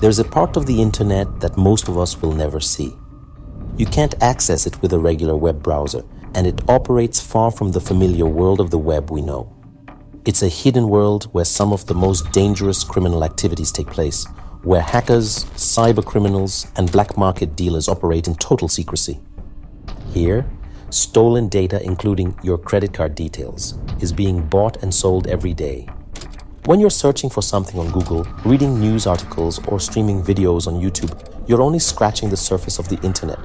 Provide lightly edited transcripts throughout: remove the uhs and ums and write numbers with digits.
There's a part of the internet that most of us will never see. You can't access it with a regular web browser, and it operates far from the familiar world of the web we know. It's a hidden world where some of the most dangerous criminal activities take place, where hackers, cyber criminals, and black market dealers operate in total secrecy. Here, stolen data, including your credit card details, is being bought and sold every day. When you're searching for something on Google, reading news articles, or streaming videos on YouTube, you're only scratching the surface of the internet.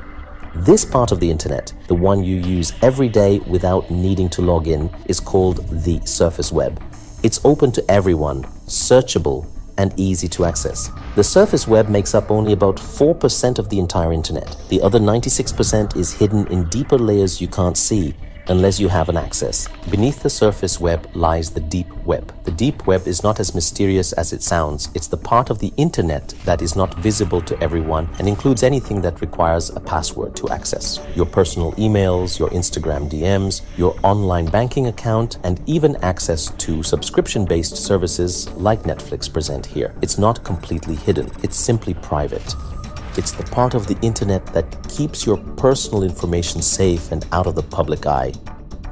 This part of the internet, the one you use every day without needing to log in, is called the surface web. It's open to everyone, searchable, and easy to access. The surface web makes up only about 4% of the entire internet. The other 96% is hidden in deeper layers you can't see unless you have an access. Beneath the surface web lies the deep web. The deep web is not as mysterious as it sounds. It's the part of the internet that is not visible to everyone and includes anything that requires a password to access. Your personal emails, your Instagram DMs, your online banking account, and even access to subscription-based services like Netflix present here. It's not completely hidden. It's simply private. It's the part of the internet that keeps your personal information safe and out of the public eye.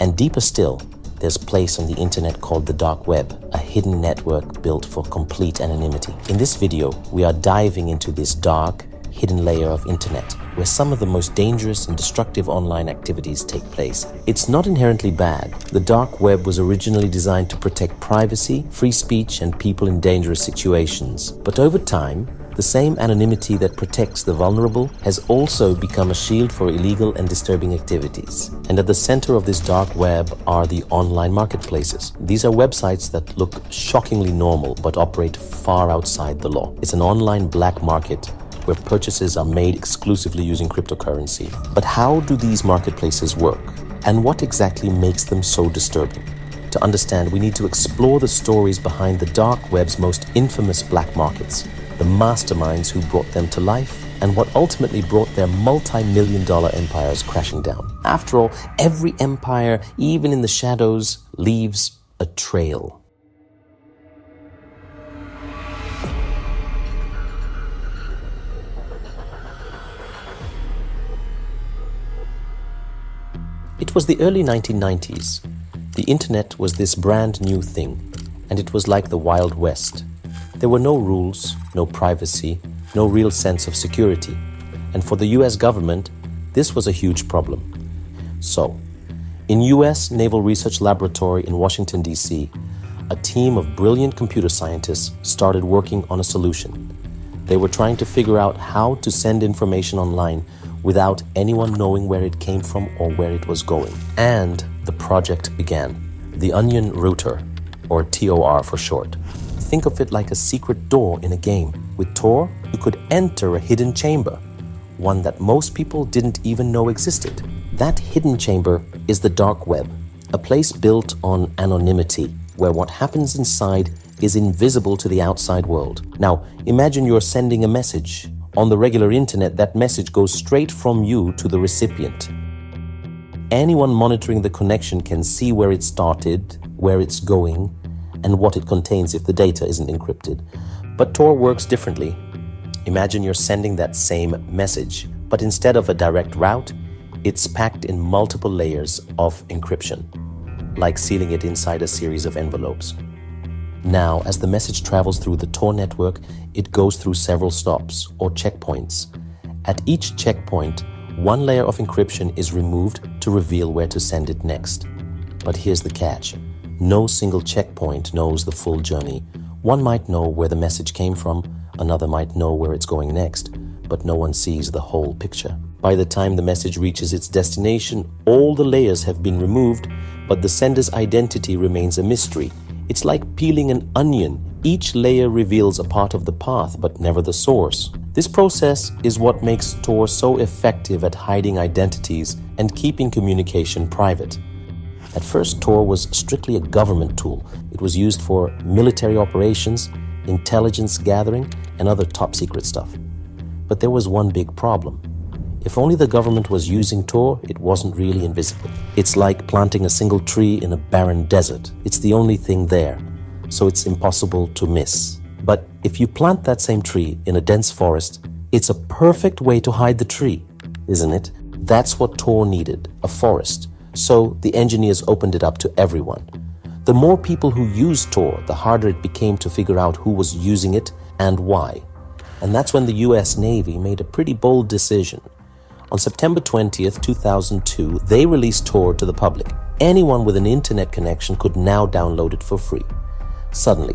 And deeper still, there's a place on the internet called the dark web, a hidden network built for complete anonymity. In this video, we are diving into this dark, hidden layer of internet, where some of the most dangerous and destructive online activities take place. It's not inherently bad. The dark web was originally designed to protect privacy, free speech, and people in dangerous situations. But over time, the same anonymity that protects the vulnerable has also become a shield for illegal and disturbing activities. And at the center of this dark web are the online marketplaces. These are websites that look shockingly normal but operate far outside the law. It's an online black market where purchases are made exclusively using cryptocurrency. But how do these marketplaces work? And what exactly makes them so disturbing? To understand, we need to explore the stories behind the dark web's most infamous black markets, the masterminds who brought them to life, and what ultimately brought their multi-million-dollar empires crashing down. After all, every empire, even in the shadows, leaves a trail. It was the early 1990s. The internet was this brand new thing, and it was like the Wild West. There were no rules, no privacy, no real sense of security. And for the US government, this was a huge problem. So, in US Naval Research Laboratory in Washington, D.C., a team of brilliant computer scientists started working on a solution. They were trying to figure out how to send information online without anyone knowing where it came from or where it was going. And the project began. The Onion Router, or TOR for short. Think of it like a secret door in a game. With Tor, you could enter a hidden chamber, one that most people didn't even know existed. That hidden chamber is the dark web, a place built on anonymity, where what happens inside is invisible to the outside world. Now, imagine you're sending a message. On the regular internet, that message goes straight from you to the recipient. Anyone monitoring the connection can see where it started, where it's going, and what it contains if the data isn't encrypted. But Tor works differently. Imagine you're sending that same message, but instead of a direct route, it's packed in multiple layers of encryption, like sealing it inside a series of envelopes. Now, as the message travels through the Tor network, it goes through several stops or checkpoints. At each checkpoint, one layer of encryption is removed to reveal where to send it next. But here's the catch. No single checkpoint knows the full journey. One might know where the message came from, another might know where it's going next, but no one sees the whole picture. By the time the message reaches its destination, all the layers have been removed, but the sender's identity remains a mystery. It's like peeling an onion. Each layer reveals a part of the path, but never the source. This process is what makes Tor so effective at hiding identities and keeping communication private. At first, Tor was strictly a government tool. It was used for military operations, intelligence gathering, and other top-secret stuff. But there was one big problem. If only the government was using Tor, it wasn't really invisible. It's like planting a single tree in a barren desert. It's the only thing there, so it's impossible to miss. But If you plant that same tree in a dense forest, it's a perfect way to hide the tree, isn't it? That's what Tor needed, a forest. So the engineers opened it up to everyone. The more people who used Tor, the harder it became to figure out who was using it and why. And that's when the US Navy made a pretty bold decision. On September 20th, 2002, they released Tor to the public. Anyone with an internet connection could now download it for free. Suddenly,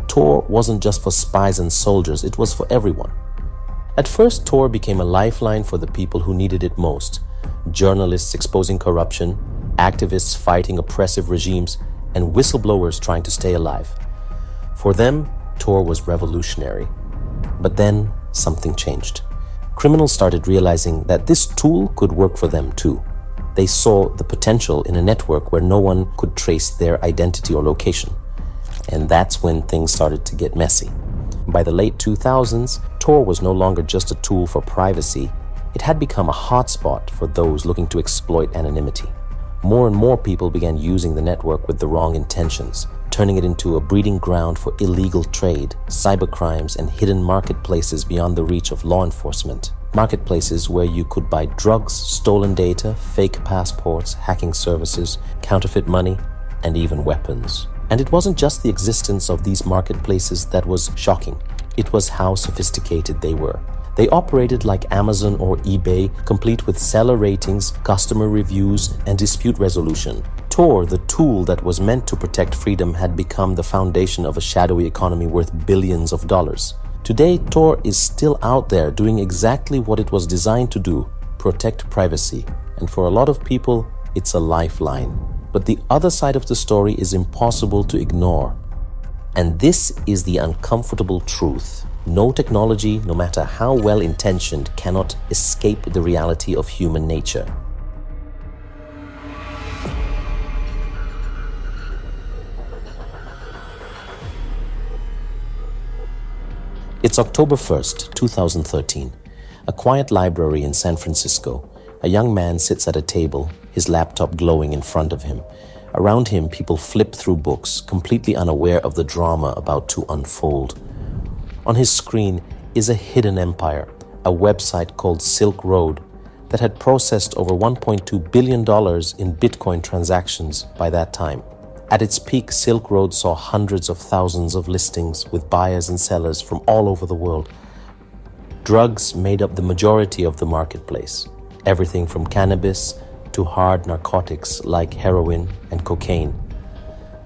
Tor wasn't just for spies and soldiers, it was for everyone. At first, Tor became a lifeline for the people who needed it most. Journalists exposing corruption, activists fighting oppressive regimes, and whistleblowers trying to stay alive. For them, Tor was revolutionary. But then, something changed. Criminals started realizing that this tool could work for them too. They saw the potential in a network where no one could trace their identity or location. And that's when things started to get messy. By the late 2000s, Tor was no longer just a tool for privacy. It had become a hotspot for those looking to exploit anonymity. More and more people began using the network with the wrong intentions, turning it into a breeding ground for illegal trade, cybercrimes, and hidden marketplaces beyond the reach of law enforcement. Marketplaces where you could buy drugs, stolen data, fake passports, hacking services, counterfeit money, and even weapons. And it wasn't just the existence of these marketplaces that was shocking. It was how sophisticated they were. They operated like Amazon or eBay, complete with seller ratings, customer reviews, and dispute resolution. Tor, the tool that was meant to protect freedom, had become the foundation of a shadowy economy worth billions of dollars. Today, Tor is still out there doing exactly what it was designed to do, protect privacy. And for a lot of people, it's a lifeline. But the other side of the story is impossible to ignore. And this is the uncomfortable truth. No technology, no matter how well intentioned, cannot escape the reality of human nature. It's October 1st, 2013. A quiet library in San Francisco. A young man sits at a table, his laptop glowing in front of him. Around him, people flip through books, completely unaware of the drama about to unfold. On his screen is a hidden empire, a website called Silk Road that had processed over $1.2 billion in Bitcoin transactions by that time. At its peak, Silk Road saw hundreds of thousands of listings with buyers and sellers from all over the world. Drugs made up the majority of the marketplace. Everything from cannabis to hard narcotics like heroin and cocaine.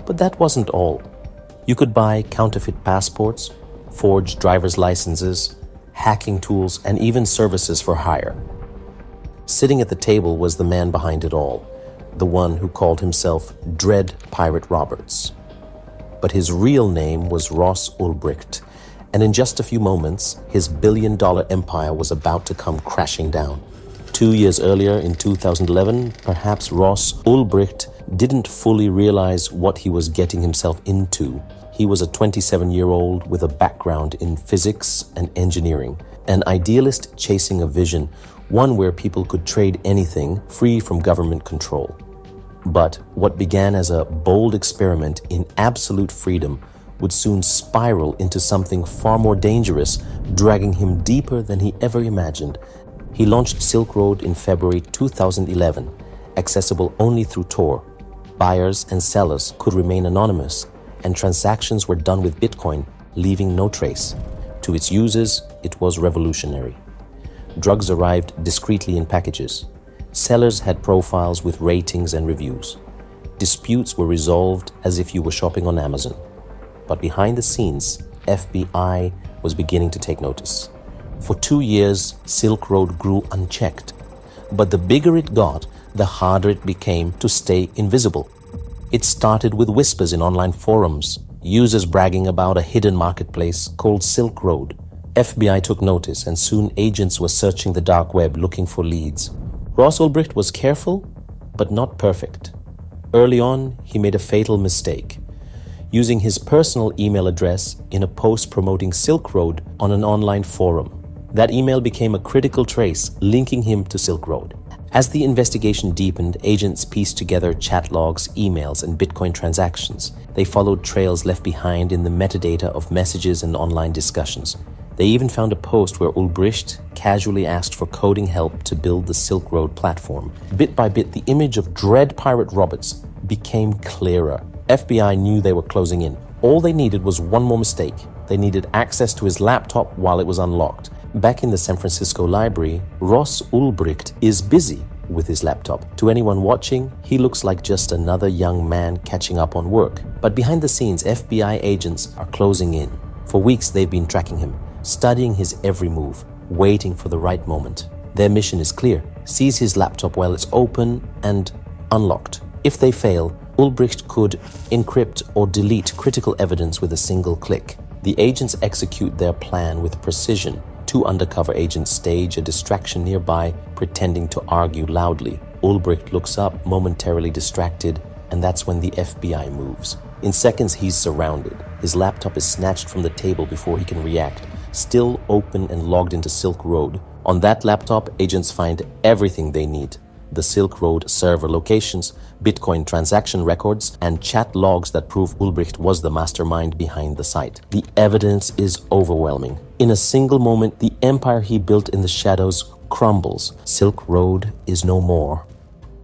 But that wasn't all. You could buy counterfeit passports, forged driver's licenses, hacking tools, and even services for hire. Sitting at the table was the man behind it all, the one who called himself Dread Pirate Roberts. But his real name was Ross Ulbricht, and in just a few moments, his billion-dollar empire was about to come crashing down. 2 years earlier, in 2011, perhaps Ross Ulbricht didn't fully realize what he was getting himself into. He was a 27-year-old with a background in physics and engineering, an idealist chasing a vision, one where people could trade anything free from government control. But what began as a bold experiment in absolute freedom would soon spiral into something far more dangerous, dragging him deeper than he ever imagined. He launched Silk Road in February 2011, accessible only through Tor. Buyers and sellers could remain anonymous, and transactions were done with Bitcoin, leaving no trace. To its users, it was revolutionary. Drugs arrived discreetly in packages. Sellers had profiles with ratings and reviews. Disputes were resolved as if you were shopping on Amazon. But behind the scenes, FBI was beginning to take notice. For 2 years, Silk Road grew unchecked. But the bigger it got, the harder it became to stay invisible. It started with whispers in online forums, users bragging about a hidden marketplace called Silk Road. FBI took notice, and soon agents were searching the dark web looking for leads. Ross Ulbricht was careful, but not perfect. Early on, he made a fatal mistake. Using his personal email address in a post promoting Silk Road on an online forum. That email became a critical trace linking him to Silk Road. As the investigation deepened, agents pieced together chat logs, emails, and Bitcoin transactions. They followed trails left behind in the metadata of messages and online discussions. They even found a post where Ulbricht casually asked for coding help to build the Silk Road platform. Bit by bit, the image of Dread Pirate Roberts became clearer. FBI knew they were closing in. All they needed was one more mistake. They needed access to his laptop while it was unlocked. Back in the San Francisco library, Ross Ulbricht is busy with his laptop. To anyone watching, he looks like just another young man catching up on work. But behind the scenes, FBI agents are closing in. For weeks, they've been tracking him, studying his every move, waiting for the right moment. Their mission is clear: seize his laptop while it's open and unlocked. If they fail, Ulbricht could encrypt or delete critical evidence with a single click. The agents execute their plan with precision. Two undercover agents stage a distraction nearby, pretending to argue loudly. Ulbricht looks up, momentarily distracted, and that's when the FBI moves. In seconds, he's surrounded. His laptop is snatched from the table before he can react, still open and logged into Silk Road. On that laptop, agents find everything they need: the Silk Road server locations, Bitcoin transaction records, and chat logs that prove Ulbricht was the mastermind behind the site. The evidence is overwhelming. In a single moment, the empire he built in the shadows crumbles. Silk Road is no more.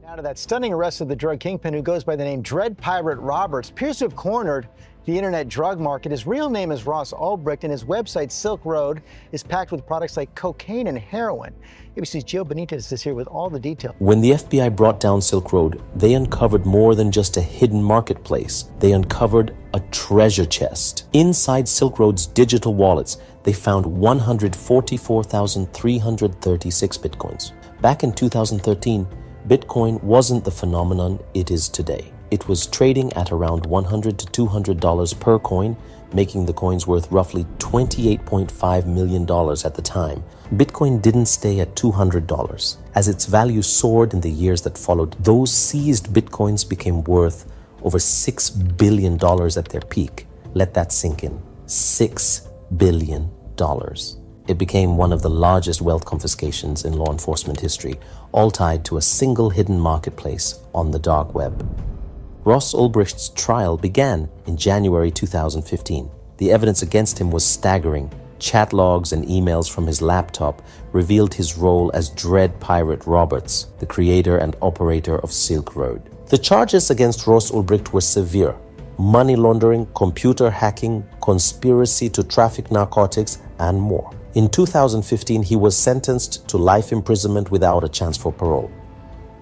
Now to that stunning arrest of the drug kingpin who goes by the name Dread Pirate Roberts appears to have cornered the internet drug market. His real name is Ross Ulbricht, and his website, Silk Road, is packed with products like cocaine and heroin. ABC's Gio Benitez is here with all the details. When the FBI brought down Silk Road, they uncovered more than just a hidden marketplace. They uncovered a treasure chest. Inside Silk Road's digital wallets, they found 144,336 Bitcoins. Back in 2013, Bitcoin wasn't the phenomenon it is today. It was trading at around $100 to $200 per coin, making the coins worth roughly $28.5 million at the time. Bitcoin didn't stay at $200. As its value soared in the years that followed, those seized Bitcoins became worth over $6 billion at their peak. Let that sink in. $6 billion. It became one of the largest wealth confiscations in law enforcement history, all tied to a single hidden marketplace on the dark web. Ross Ulbricht's trial began in January 2015. The evidence against him was staggering. Chat logs and emails from his laptop revealed his role as Dread Pirate Roberts, the creator and operator of Silk Road. The charges against Ross Ulbricht were severe: money laundering, computer hacking, conspiracy to traffic narcotics, and more. In 2015, he was sentenced to life imprisonment without a chance for parole,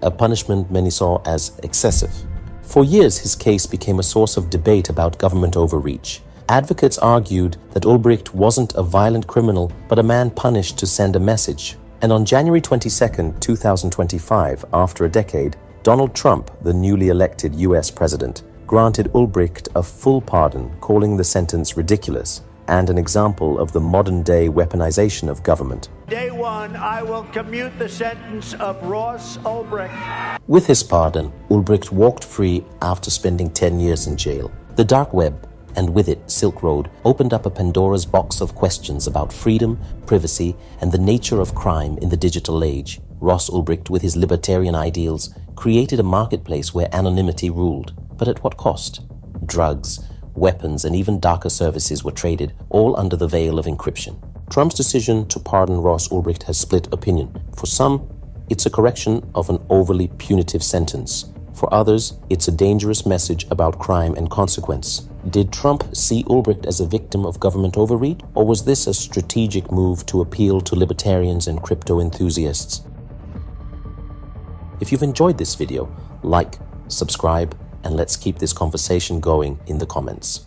a punishment many saw as excessive. For years, his case became a source of debate about government overreach. Advocates argued that Ulbricht wasn't a violent criminal, but a man punished to send a message. And on January 22, 2025, after a decade, Donald Trump, the newly elected US president, granted Ulbricht a full pardon, calling the sentence ridiculous and an example of the modern-day weaponization of government. Day one, I will commute the sentence of Ross Ulbricht. With his pardon, Ulbricht walked free after spending 10 years in jail. The dark web, and with it Silk Road, opened up a Pandora's box of questions about freedom, privacy, and the nature of crime in the digital age. Ross Ulbricht, with his libertarian ideals, created a marketplace where anonymity ruled. But at what cost? Drugs, weapons, and even darker services were traded, all under the veil of encryption. Trump's decision to pardon Ross Ulbricht has split opinion. For some, it's a correction of an overly punitive sentence. For others, it's a dangerous message about crime and consequence. Did Trump see Ulbricht as a victim of government overreach, or was this a strategic move to appeal to libertarians and crypto enthusiasts? If you've enjoyed this video, like, subscribe, and let's keep this conversation going in the comments.